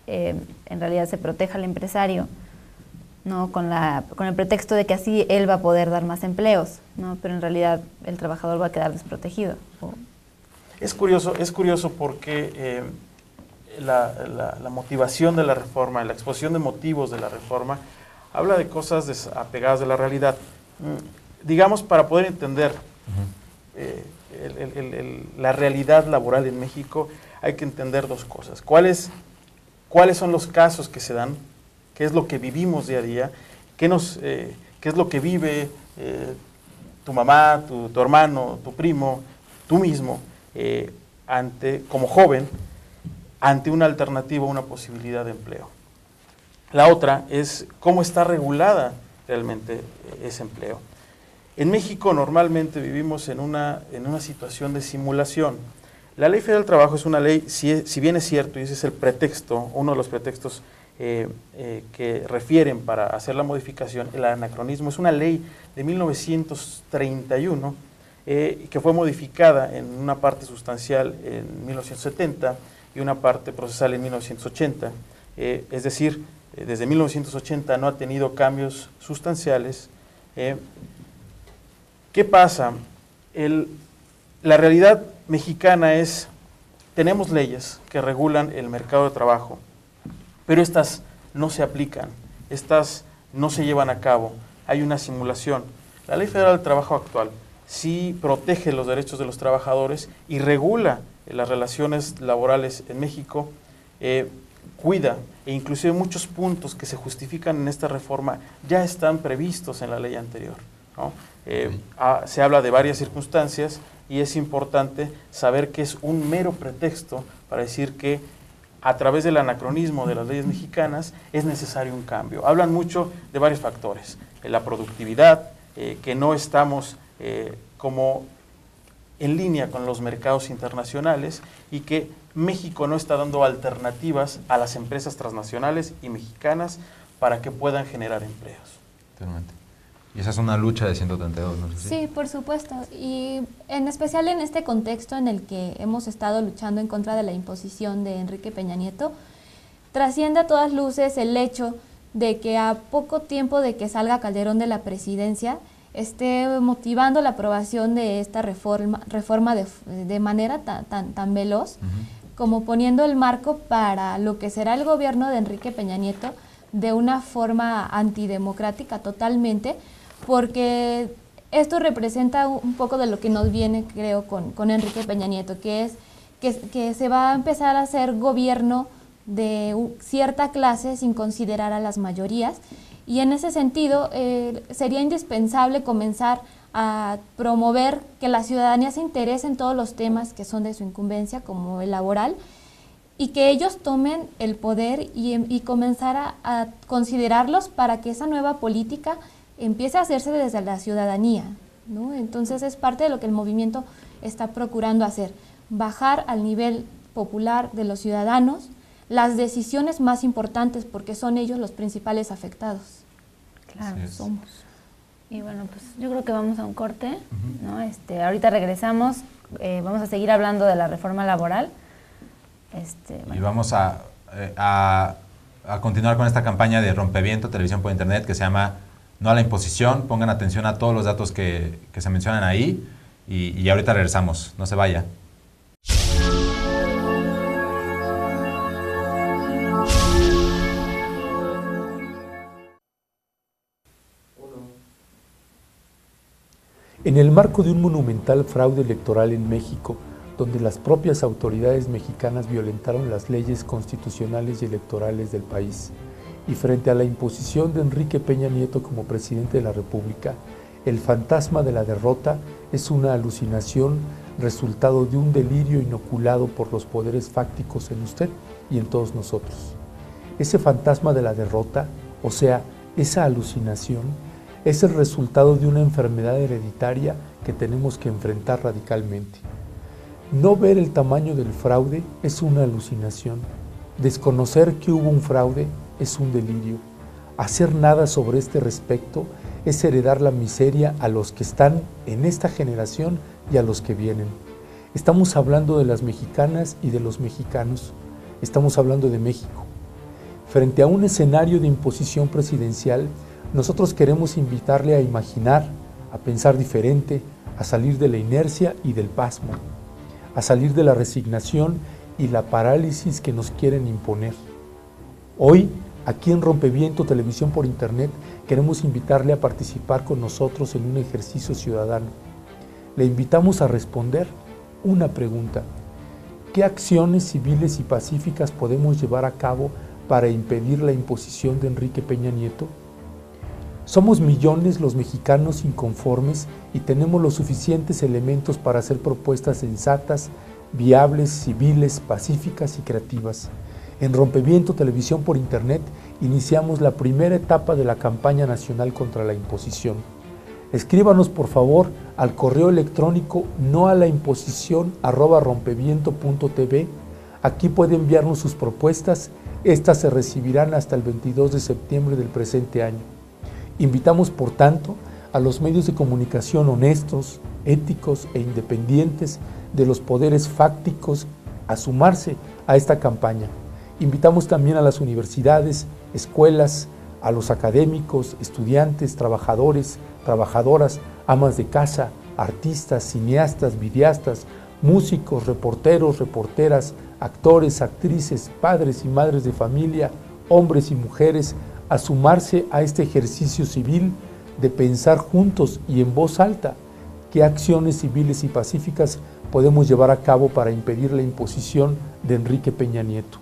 en realidad se proteja al empresario, ¿no? Con el pretexto de que así él va a poder dar más empleos, ¿no? Pero en realidad el trabajador va a quedar desprotegido. Es curioso porque la motivación de la reforma, la exposición de motivos de la reforma, habla de cosas desapegadas de la realidad. Digamos, para poder entender la realidad laboral en México, hay que entender dos cosas. ¿Cuáles son los casos que se dan? ¿Qué es lo que vivimos día a día? ¿Qué es lo que vive tu mamá, tu hermano, tu primo, tú mismo, como joven, ante una alternativa, una posibilidad de empleo? La otra es cómo está regulada realmente ese empleo. En México normalmente vivimos en una situación de simulación. La Ley Federal del Trabajo es una ley, si bien es cierto, y ese es el pretexto, uno de los pretextos que refieren para hacer la modificación, el anacronismo, es una ley de 1931 que fue modificada en una parte sustancial en 1970 y una parte procesal en 1980. Es decir, desde 1980 no ha tenido cambios sustanciales. ¿Qué pasa? La realidad mexicana es, tenemos leyes que regulan el mercado de trabajo, pero estas no se aplican, estas no se llevan a cabo, hay una simulación. La Ley Federal del Trabajo actual sí protege los derechos de los trabajadores y regula las relaciones laborales en México, cuida, e inclusive muchos puntos que se justifican en esta reforma ya están previstos en la ley anterior, ¿no? Se habla de varias circunstancias y es importante saber que es un mero pretexto para decir que a través del anacronismo de las leyes mexicanas es necesario un cambio. Hablan mucho de varios factores, la productividad, que no estamos como en línea con los mercados internacionales y que México no está dando alternativas a las empresas transnacionales y mexicanas para que puedan generar empleos. Totalmente. Y esa es una lucha de 132, ¿no? Sí, por supuesto. Y en especial en este contexto en el que hemos estado luchando en contra de la imposición de Enrique Peña Nieto, trasciende a todas luces el hecho de que a poco tiempo de que salga Calderón de la presidencia, esté motivando la aprobación de esta reforma de manera tan veloz, como poniendo el marco para lo que será el gobierno de Enrique Peña Nieto de una forma antidemocrática totalmente, porque esto representa un poco de lo que nos viene, creo, con Enrique Peña Nieto, que es que se va a empezar a hacer gobierno de cierta clase sin considerar a las mayorías, y en ese sentido sería indispensable comenzar a promover que la ciudadanía se interese en todos los temas que son de su incumbencia, como el laboral, y que ellos tomen el poder y comenzar a considerarlos para que esa nueva política empiece a hacerse desde la ciudadanía, ¿no? Entonces es parte de lo que el movimiento está procurando hacer, bajar al nivel popular de los ciudadanos las decisiones más importantes, porque son ellos los principales afectados. Claro, somos. Y bueno, pues yo creo que vamos a un corte, ¿no? Ahorita regresamos, vamos a seguir hablando de la reforma laboral. Bueno. Y vamos a continuar con esta campaña de Rompeviento, televisión por internet, que se llama No a la imposición. Pongan atención a todos los datos que se mencionan ahí y ahorita regresamos. No se vaya. En el marco de un monumental fraude electoral en México, donde las propias autoridades mexicanas violentaron las leyes constitucionales y electorales del país, y frente a la imposición de Enrique Peña Nieto como presidente de la República, el fantasma de la derrota es una alucinación resultado de un delirio inoculado por los poderes fácticos en usted y en todos nosotros. Ese fantasma de la derrota, o sea, esa alucinación, es el resultado de una enfermedad hereditaria que tenemos que enfrentar radicalmente. No ver el tamaño del fraude es una alucinación. Desconocer que hubo un fraude es un delirio. Hacer nada sobre este respecto es heredar la miseria a los que están en esta generación y a los que vienen. Estamos hablando de las mexicanas y de los mexicanos. Estamos hablando de México. Frente a un escenario de imposición presidencial, nosotros queremos invitarle a imaginar, a pensar diferente, a salir de la inercia y del pasmo, a salir de la resignación y la parálisis que nos quieren imponer. Hoy, aquí en Rompeviento Televisión por Internet, queremos invitarle a participar con nosotros en un ejercicio ciudadano. Le invitamos a responder una pregunta: ¿qué acciones civiles y pacíficas podemos llevar a cabo para impedir la imposición de Enrique Peña Nieto? Somos millones los mexicanos inconformes y tenemos los suficientes elementos para hacer propuestas sensatas, viables, civiles, pacíficas y creativas. En Rompeviento Televisión por Internet iniciamos la primera etapa de la campaña nacional contra la imposición. Escríbanos por favor al correo electrónico noalaimposición@rompeviento.tv. Aquí puede enviarnos sus propuestas. Estas se recibirán hasta el 22 de septiembre del presente año. Invitamos, por tanto, a los medios de comunicación honestos, éticos e independientes de los poderes fácticos a sumarse a esta campaña. Invitamos también a las universidades, escuelas, a los académicos, estudiantes, trabajadores, trabajadoras, amas de casa, artistas, cineastas, videastas, músicos, reporteros, reporteras, actores, actrices, padres y madres de familia, hombres y mujeres, a sumarse a este ejercicio civil de pensar juntos y en voz alta qué acciones civiles y pacíficas podemos llevar a cabo para impedir la imposición de Enrique Peña Nieto.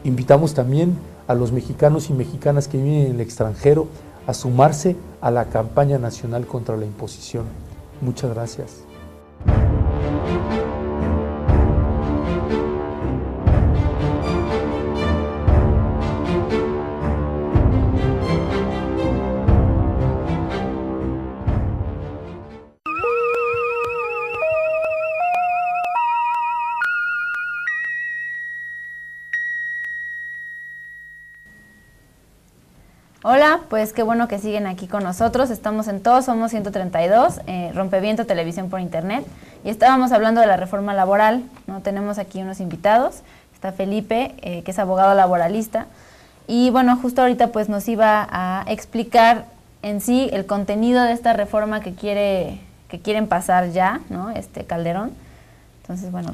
Invitamos también a los mexicanos y mexicanas que viven en el extranjero a sumarse a la campaña nacional contra la imposición. Muchas gracias. Hola, pues qué bueno que siguen aquí con nosotros. Estamos en Todos Somos 132, Rompeviento Televisión por Internet, y estábamos hablando de la reforma laboral, ¿no? Tenemos aquí unos invitados. Está Felipe, que es abogado laboralista, y bueno, justo ahorita pues nos iba a explicar en sí el contenido de esta reforma que quieren pasar ya, ¿no? Calderón. Entonces, bueno.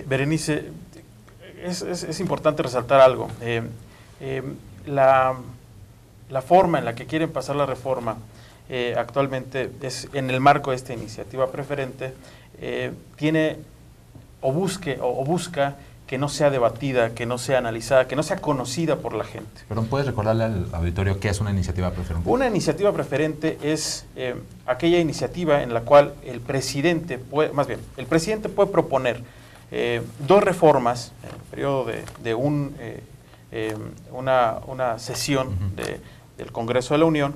Berenice, es importante resaltar algo. La forma en la que quieren pasar la reforma actualmente es en el marco de esta iniciativa preferente, tiene o busca que no sea debatida, que no sea analizada, que no sea conocida por la gente. Pero ¿puedes recordarle al auditorio qué es una iniciativa preferente? Una iniciativa preferente es aquella iniciativa en la cual el presidente puede proponer dos reformas en el periodo de una sesión del Congreso de la Unión.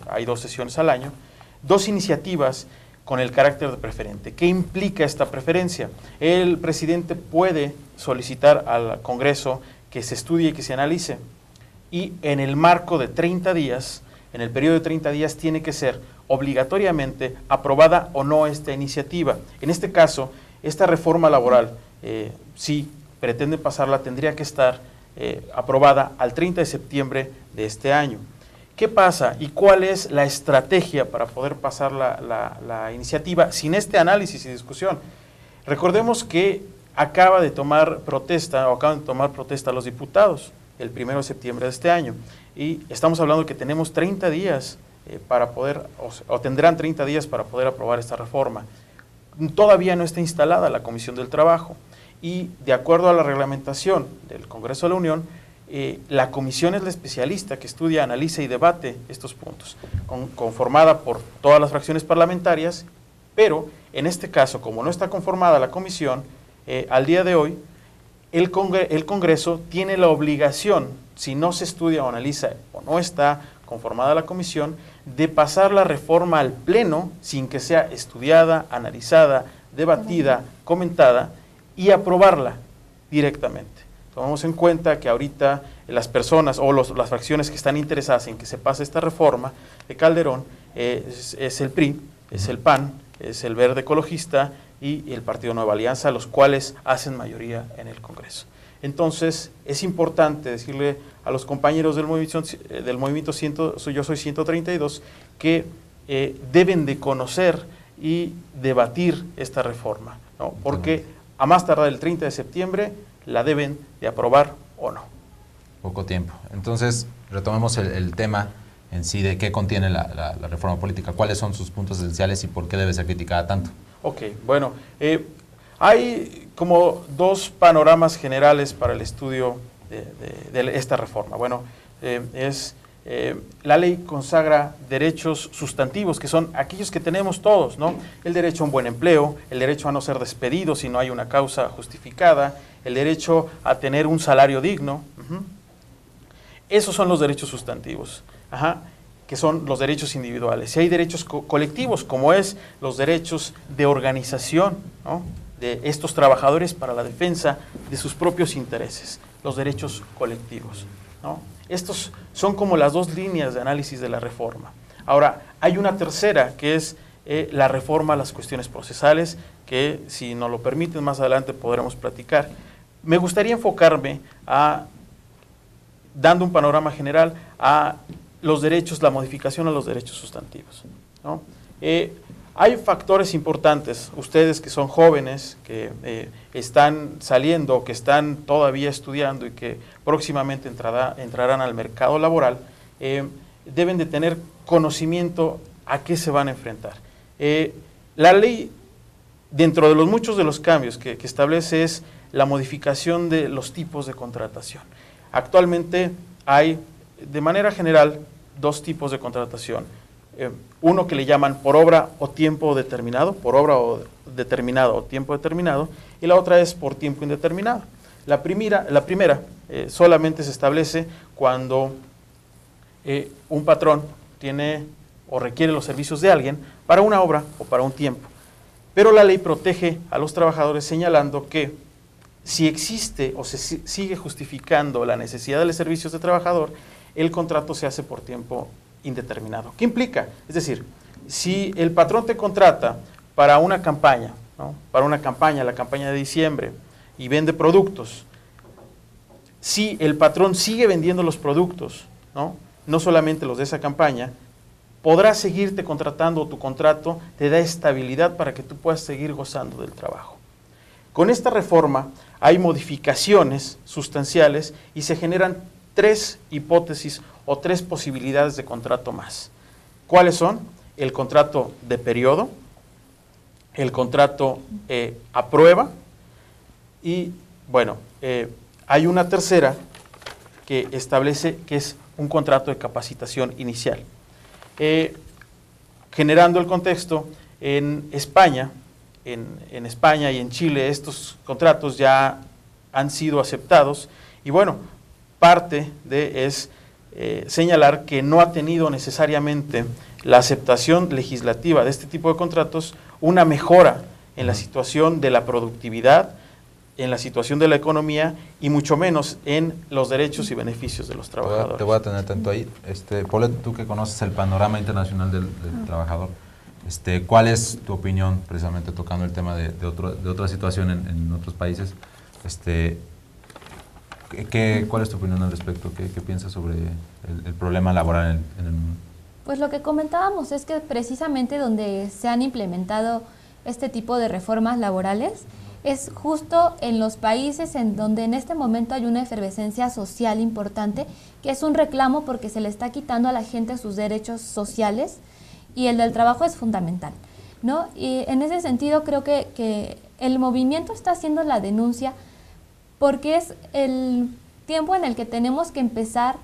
Hay 2 sesiones al año, 2 iniciativas con el carácter de preferente. ¿Qué implica esta preferencia? El presidente puede solicitar al Congreso que se estudie y que se analice, y en el marco de 30 días, en el periodo de 30 días, tiene que ser obligatoriamente aprobada o no esta iniciativa. En este caso, esta reforma laboral, si pretende pasarla, tendría que estar aprobada al 30 de septiembre de este año. ¿Qué pasa y cuál es la estrategia para poder pasar la iniciativa sin este análisis y discusión? Recordemos que acaban de tomar protesta los diputados el 1 de septiembre de este año, y estamos hablando que tenemos 30 días para poder, o tendrán 30 días para poder aprobar esta reforma. Todavía no está instalada la Comisión del Trabajo y de acuerdo a la reglamentación del Congreso de la Unión, la comisión es la especialista que estudia, analiza y debate estos puntos, conformada por todas las fracciones parlamentarias, pero en este caso, como no está conformada la comisión, al día de hoy, el Congreso tiene la obligación, si no se estudia o analiza o no está conformada la comisión, de pasar la reforma al Pleno sin que sea estudiada, analizada, debatida, comentada y aprobarla directamente. Tomamos en cuenta que ahorita las personas o las fracciones que están interesadas en que se pase esta reforma de Calderón es el PRI, es el PAN, es el Verde Ecologista y el Partido Nueva Alianza, los cuales hacen mayoría en el Congreso. Entonces, es importante decirle a los compañeros del movimiento Yo Soy 132 que deben de conocer y debatir esta reforma, ¿no? Porque a más tardar el 30 de septiembre la deben de aprobar o no. Poco tiempo. Entonces, retomemos el tema en sí de qué contiene la reforma política, cuáles son sus puntos esenciales y por qué debe ser criticada tanto. Ok, bueno, hay como dos panoramas generales para el estudio de esta reforma. Bueno, la ley consagra derechos sustantivos, que son aquellos que tenemos todos, ¿no? El derecho a un buen empleo, el derecho a no ser despedido si no hay una causa justificada, el derecho a tener un salario digno. Esos son los derechos sustantivos, que son los derechos individuales. Y hay derechos colectivos, como es los derechos de organización, ¿no?, de estos trabajadores para la defensa de sus propios intereses, los derechos colectivos, ¿no? Estos son como las dos líneas de análisis de la reforma. Ahora, hay una tercera, que es la reforma a las cuestiones procesales, que si nos lo permiten más adelante podremos platicar. Me gustaría enfocarme dando un panorama general a los derechos, la modificación a los derechos sustantivos, ¿no? Hay factores importantes, ustedes que son jóvenes, que están saliendo, que están todavía estudiando y que próximamente entrarán al mercado laboral, deben de tener conocimiento a qué se van a enfrentar. La ley, dentro de los muchos de los cambios que establece, es la modificación de los tipos de contratación. Actualmente hay, de manera general, dos tipos de contratación. Uno que le llaman por obra o tiempo determinado, por obra o determinado o tiempo determinado, y la otra es por tiempo indeterminado. La primera solamente se establece cuando un patrón tiene o requiere los servicios de alguien para una obra o para un tiempo. Pero la ley protege a los trabajadores señalando que si existe o se sigue justificando la necesidad de los servicios de trabajador, el contrato se hace por tiempo indeterminado. ¿Qué implica? Es decir, si el patrón te contrata para una campaña, ¿no?, para una campaña, la campaña de diciembre, y vende productos, si el patrón sigue vendiendo los productos, no solamente los de esa campaña, podrá seguirte contratando, o tu contrato te da estabilidad para que tú puedas seguir gozando del trabajo. Con esta reforma hay modificaciones sustanciales y se generan tres hipótesis o tres posibilidades de contrato más. ¿Cuáles son? El contrato de periodo, el contrato a prueba y, bueno, hay una tercera que establece que es un contrato de capacitación inicial. Generando el contexto, en España, en España y en Chile estos contratos ya han sido aceptados y, bueno, parte es señalar que no ha tenido necesariamente la aceptación legislativa de este tipo de contratos una mejora en la situación de la productividad, en la situación de la economía y mucho menos en los derechos y beneficios de los trabajadores. Te voy a tener tanto ahí. Paulette, tú que conoces el panorama internacional del trabajador, ¿cuál es tu opinión, precisamente tocando el tema de otra situación en otros países? ¿Cuál es tu opinión al respecto? ¿Qué piensas sobre el problema laboral en el mundo? Pues lo que comentábamos es que precisamente donde se han implementado este tipo de reformas laborales es justo en los países en donde en este momento hay una efervescencia social importante, que es un reclamo porque se le está quitando a la gente sus derechos sociales, y el del trabajo es fundamental, ¿no? Y en ese sentido creo que el movimiento está haciendo la denuncia porque es el tiempo en el que tenemos que empezar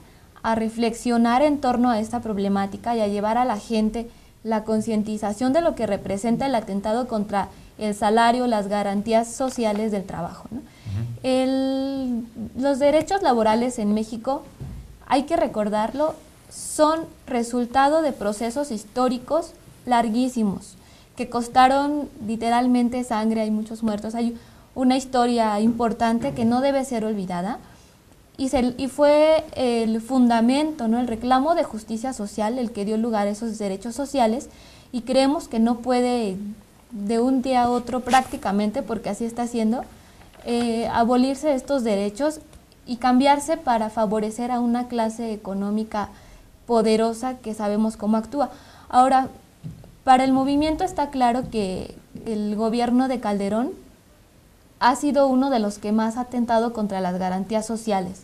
a reflexionar en torno a esta problemática y a llevar a la gente la concientización de lo que representa el atentado contra el salario, las garantías sociales del trabajo, ¿no? Los derechos laborales en México, hay que recordarlo, son resultado de procesos históricos larguísimos, que costaron literalmente sangre, hay muchos muertos, hay una historia importante que no debe ser olvidada, y fue el fundamento, ¿no?, el reclamo de justicia social el que dio lugar a esos derechos sociales, y creemos que no puede de un día a otro prácticamente, porque así está haciendo, abolirse estos derechos y cambiarse para favorecer a una clase económica poderosa que sabemos cómo actúa. Ahora, para el movimiento está claro que el gobierno de Calderón ha sido uno de los que más ha atentado contra las garantías sociales,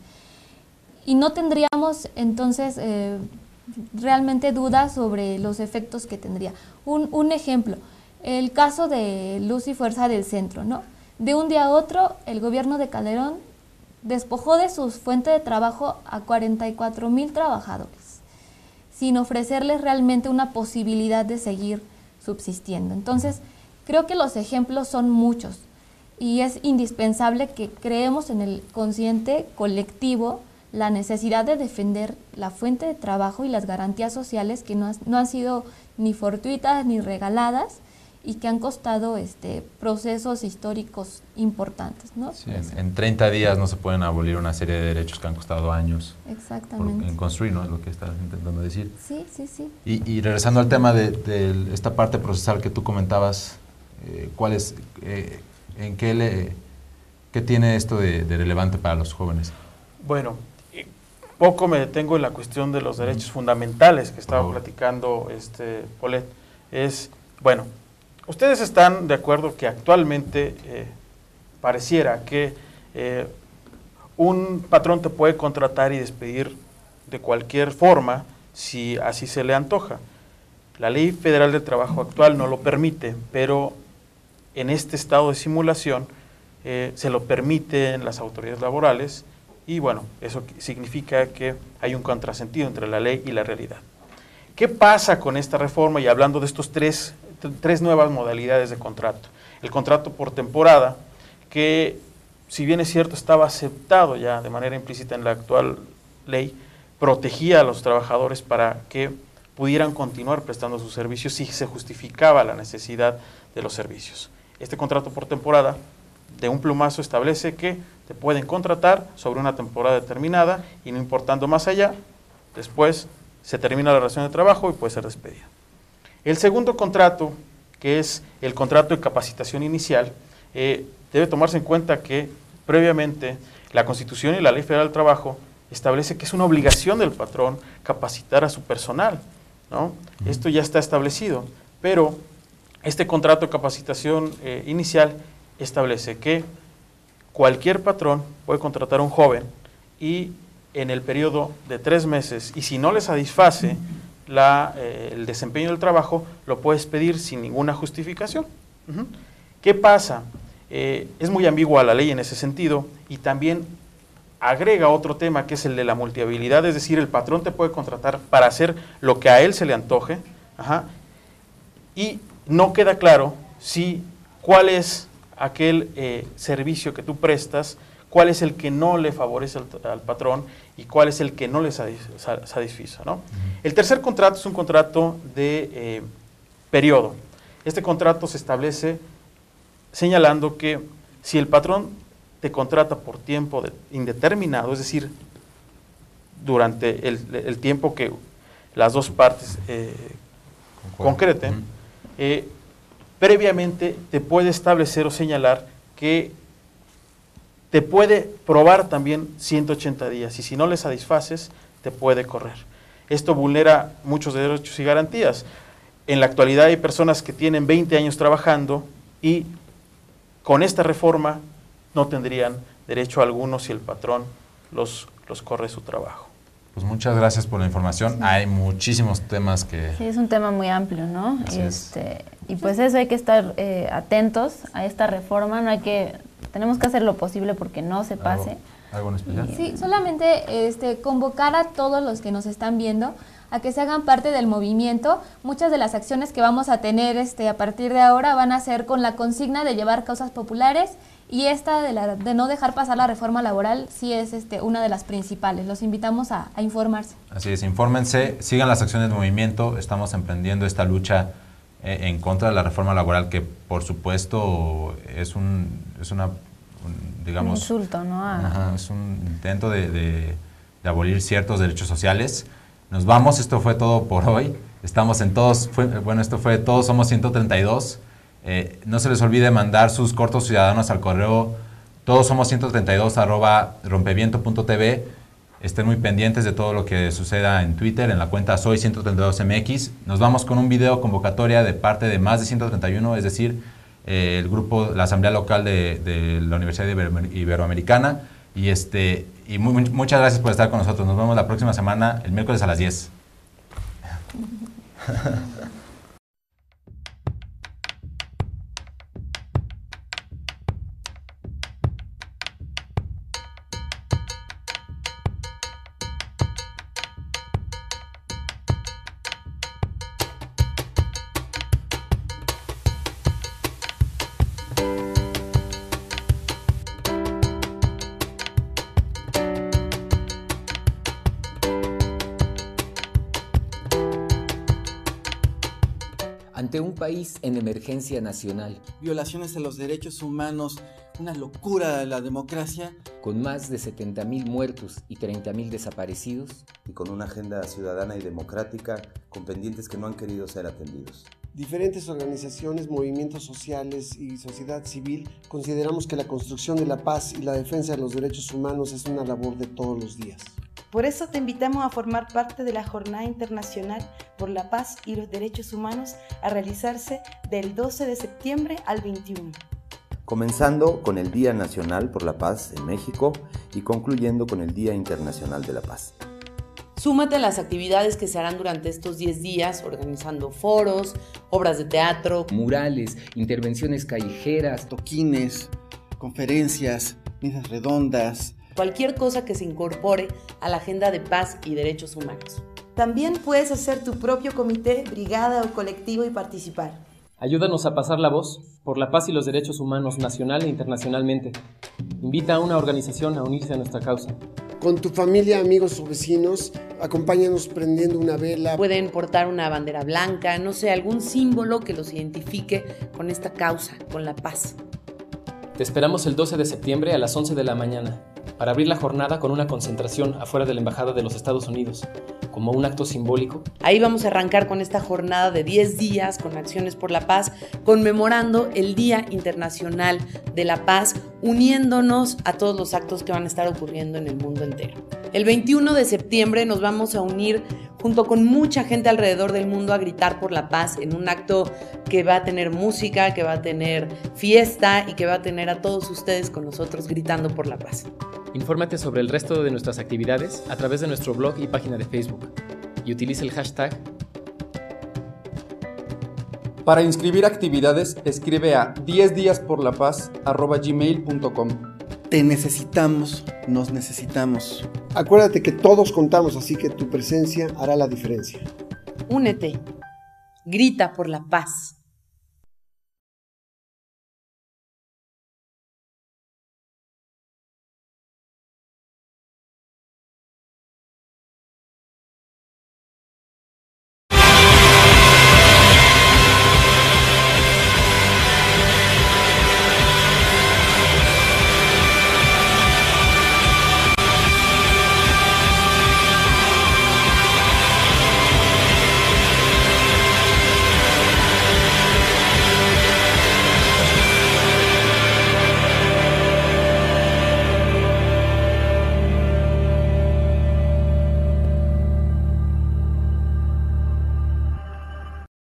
y no tendríamos entonces realmente dudas sobre los efectos que tendría. Un ejemplo, el caso de Luz y Fuerza del Centro, ¿no? De un día a otro, el gobierno de Calderón despojó de su fuente de trabajo a 44,000 trabajadores, sin ofrecerles realmente una posibilidad de seguir subsistiendo. Entonces, creo que los ejemplos son muchos, y es indispensable que creemos en el consciente colectivo la necesidad de defender la fuente de trabajo y las garantías sociales que no han sido ni fortuitas ni regaladas, y que han costado procesos históricos importantes, ¿no? Sí, en 30 días no se pueden abolir una serie de derechos que han costado años. Exactamente. En construir, ¿no? Es lo que estás intentando decir. Sí, sí, sí. Y regresando al tema de esta parte procesal que tú comentabas, ¿cuál es, en qué tiene esto de relevante para los jóvenes? Bueno, poco me detengo en la cuestión de los derechos fundamentales que estaba platicando Paulette. Bueno, ustedes están de acuerdo que actualmente pareciera que un patrón te puede contratar y despedir de cualquier forma si así se le antoja. La Ley Federal del Trabajo actual no lo permite, pero en este estado de simulación se lo permiten las autoridades laborales, y bueno, eso significa que hay un contrasentido entre la ley y la realidad. ¿Qué pasa con esta reforma? Y hablando de estos tres nuevas modalidades de contrato. El contrato por temporada, que si bien es cierto estaba aceptado ya de manera implícita en la actual ley, protegía a los trabajadores para que pudieran continuar prestando sus servicios si se justificaba la necesidad de los servicios. Este contrato por temporada, de un plumazo, establece que te pueden contratar sobre una temporada determinada, y no importando más allá, después se termina la relación de trabajo y puede ser despedida. El segundo contrato, que es el contrato de capacitación inicial, debe tomarse en cuenta que previamente la Constitución y la Ley Federal del Trabajo establece que es una obligación del patrón capacitar a su personal, ¿no? Esto ya está establecido, pero este contrato de capacitación inicial establece que cualquier patrón puede contratar a un joven, y en el periodo de 3 meses, y si no le satisface el desempeño del trabajo, lo puedes pedir sin ninguna justificación. ¿Qué pasa? Es muy ambigua la ley en ese sentido, y también agrega otro tema, que es el de la multiabilidad, es decir, el patrón te puede contratar para hacer lo que a él se le antoje, y no queda claro cuál es aquel servicio que tú prestas, cuál es el que no le favorece al patrón y cuál es el que no le satisfizo, ¿no? El tercer contrato es un contrato de periodo. Este contrato se establece señalando que si el patrón te contrata por tiempo indeterminado, es decir, durante el tiempo que las dos partes concreten, previamente te puede establecer o señalar que te puede probar también 180 días, y si no le satisfaces, te puede correr. Esto vulnera muchos derechos y garantías. En la actualidad hay personas que tienen 20 años trabajando y con esta reforma no tendrían derecho alguno si el patrón los corre su trabajo. Pues muchas gracias por la información. Sí. Hay muchísimos temas que... Sí, es un tema muy amplio, ¿no? Y pues eso, hay que estar atentos a esta reforma, tenemos que hacer lo posible porque no se pase. ¿Algo en especial? Sí, solamente convocar a todos los que nos están viendo a que se hagan parte del movimiento. Muchas de las acciones que vamos a tener a partir de ahora van a ser con la consigna de llevar causas populares, y esta de no dejar pasar la reforma laboral sí es una de las principales. Los invitamos a informarse. Así es, infórmense, sigan las acciones del movimiento. Estamos emprendiendo esta lucha en contra de la reforma laboral, que por supuesto es digamos, un insulto, ¿no? Es un intento de abolir ciertos derechos sociales. Nos vamos, esto fue todo por hoy. Estamos en todos, esto fue Todos Somos 132. No se les olvide mandar sus cortos ciudadanos al correo todosomos132@rompeviento.tv. Estén muy pendientes de todo lo que suceda en Twitter, en la cuenta Soy132MX. Nos vamos con un video convocatoria de parte de Más de 131, es decir, el grupo, la Asamblea Local de la Universidad Iberoamericana. Y muchas gracias por estar con nosotros. Nos vemos la próxima semana, el miércoles a las 10. Ante un país en emergencia nacional, violaciones a los derechos humanos, una locura de la democracia, con más de 70.000 muertos y 30.000 desaparecidos, y con una agenda ciudadana y democrática con pendientes que no han querido ser atendidos. Diferentes organizaciones, movimientos sociales y sociedad civil consideramos que la construcción de la paz y la defensa de los derechos humanos es una labor de todos los días. Por eso te invitamos a formar parte de la Jornada Internacional por la Paz y los Derechos Humanos a realizarse del 12 de septiembre al 21. Comenzando con el Día Nacional por la Paz en México y concluyendo con el Día Internacional de la Paz. Súmate a las actividades que se harán durante estos 10 días, organizando foros, obras de teatro, murales, intervenciones callejeras, toquines, conferencias, mesas redondas, cualquier cosa que se incorpore a la agenda de paz y derechos humanos. También puedes hacer tu propio comité, brigada o colectivo y participar. Ayúdanos a pasar la voz por la paz y los derechos humanos nacional e internacionalmente. Invita a una organización a unirse a nuestra causa. Con tu familia, amigos o vecinos, acompáñanos prendiendo una vela. Pueden portar una bandera blanca, no sé, algún símbolo que los identifique con esta causa, con la paz. Te esperamos el 12 de septiembre a las 11 de la mañana para abrir la jornada con una concentración afuera de la Embajada de los Estados Unidos, como un acto simbólico. Ahí vamos a arrancar con esta jornada de 10 días con acciones por la paz, conmemorando el Día Internacional de la Paz, uniéndonos a todos los actos que van a estar ocurriendo en el mundo entero. El 21 de septiembre nos vamos a unir junto con mucha gente alrededor del mundo a gritar por la paz en un acto que va a tener música, que va a tener fiesta y que va a tener a todos ustedes con nosotros gritando por la paz. Infórmate sobre el resto de nuestras actividades a través de nuestro blog y página de Facebook y utiliza el hashtag. Para inscribir actividades, escribe a 10diasporlapaz@gmail.com. Te necesitamos, nos necesitamos. Acuérdate que todos contamos, así que tu presencia hará la diferencia. Únete, grita por la paz.